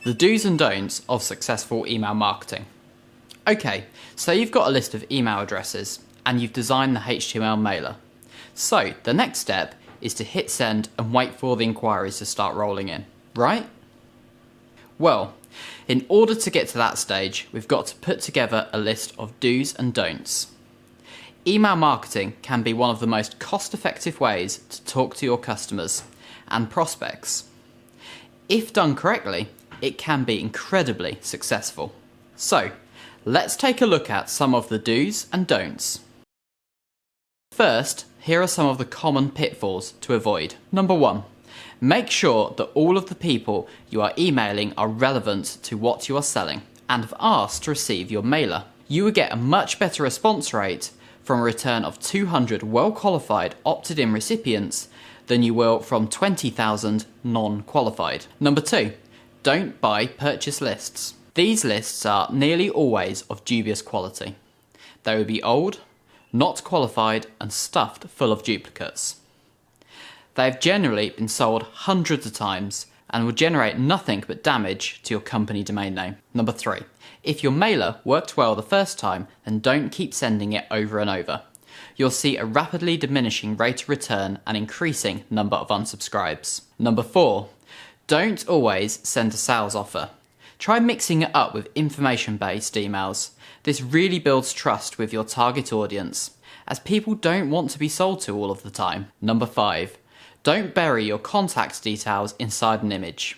The do's and don'ts of successful email marketing. Okay, so you've got a list of email addresses and you've designed the HTML mailer. So the next step is to hit send and wait for the inquiries to start rolling in, right? Well, in order to get to that stage, we've got to put together a list of do's and don'ts. Email marketing can be one of the most cost-effective ways to talk to your customers and prospects. If done correctly, it can be incredibly successful. So, let's take a look at some of the do's and don'ts. First, here are some of the common pitfalls to avoid. Number 1. Make sure that all of the people you are emailing are relevant to what you are selling and have asked to receive your mailer. You will get a much better response rate from a return of 200 well-qualified opted-in recipients than you will from 20,000 non-qualified. Number 2. Don't buy purchase lists. These lists are nearly always of dubious quality. They will be old, not qualified and stuffed full of duplicates. They have generally been sold hundreds of times and will generate nothing but damage to your company domain name. Number 3. If your mailer worked well the first time, then don't keep sending it over and over. You'll see a rapidly diminishing rate of return and increasing number of unsubscribes. Number 4. Don't always send a sales offer. Try mixing it up with information-based emails. This really builds trust with your target audience, as people don't want to be sold to all of the time. Number 5. Don't bury your contact details inside an image.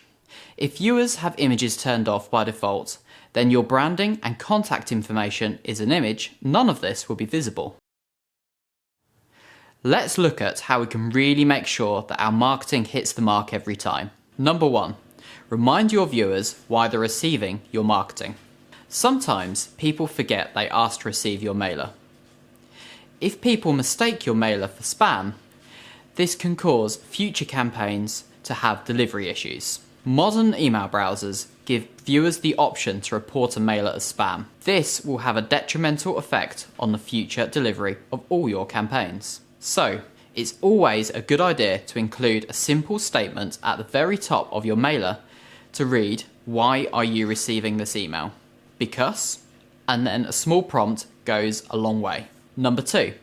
If viewers have images turned off by default, then your branding and contact information is an image. None of this will be visible. Let's look at how we can really make sure that our marketing hits the mark every time. Number 1. Remind your viewers why they're receiving your marketing. Sometimes people forget they asked to receive your mailer. If people mistake your mailer for spam, this can cause future campaigns to have delivery issues. Modern email browsers give viewers the option to report a mailer as spam. This will have a detrimental effect on the future delivery of all your campaigns. So, it's always a good idea to include a simple statement at the very top of your mailer to read, "Why are you receiving this email?" Because, and then a small prompt goes a long way. Number 2,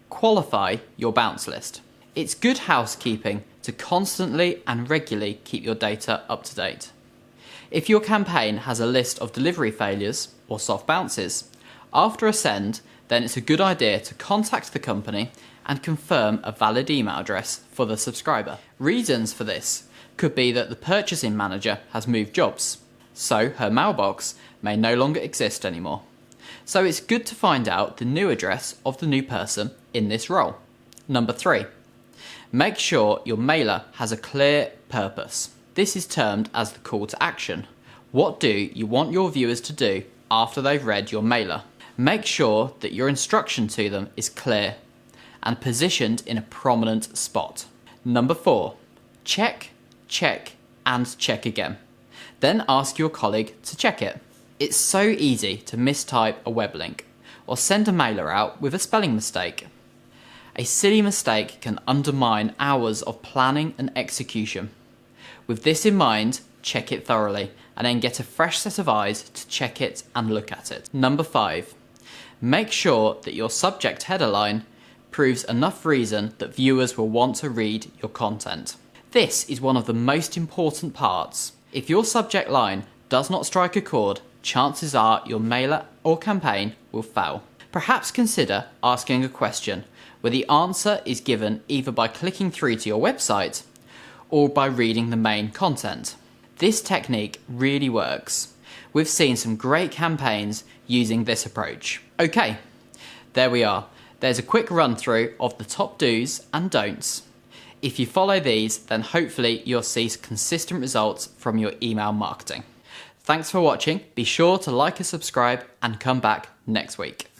qualify your bounce list. It's good housekeeping to constantly and regularly keep your data up to date. If your campaign has a list of delivery failures or soft bounces, after a send, then it's a good idea to contact the company and confirm a valid email address for the subscriber. Reasons for this could be that the purchasing manager has moved jobs, so her mailbox may no longer exist anymore. So it's good to find out the new address of the new person in this role. Number 3. Make sure your mailer has a clear purpose. This is termed as the call to action. What do you want your viewers to do after they've read your mailer? Make sure that your instruction to them is clear and positioned in a prominent spot. Number 4. Check, check, and check again. Then ask your colleague to check it. It's so easy to mistype a web link or send a mailer out with a spelling mistake. A silly mistake can undermine hours of planning and execution. With this in mind, check it thoroughly and then get a fresh set of eyes to check it and look at it. Number 5. Make sure that your subject header line proves enough reason that viewers will want to read your content. This is one of the most important parts. If your subject line does not strike a chord, chances are your mailer or campaign will fail. Perhaps consider asking a question where the answer is given either by clicking through to your website or by reading the main content. This technique really works. We've seen some great campaigns using this approach. Okay, there we are. There's a quick run through of the top do's and don'ts. If you follow these, then hopefully you'll see consistent results from your email marketing. Thanks for watching. Be sure to like and subscribe and come back next week.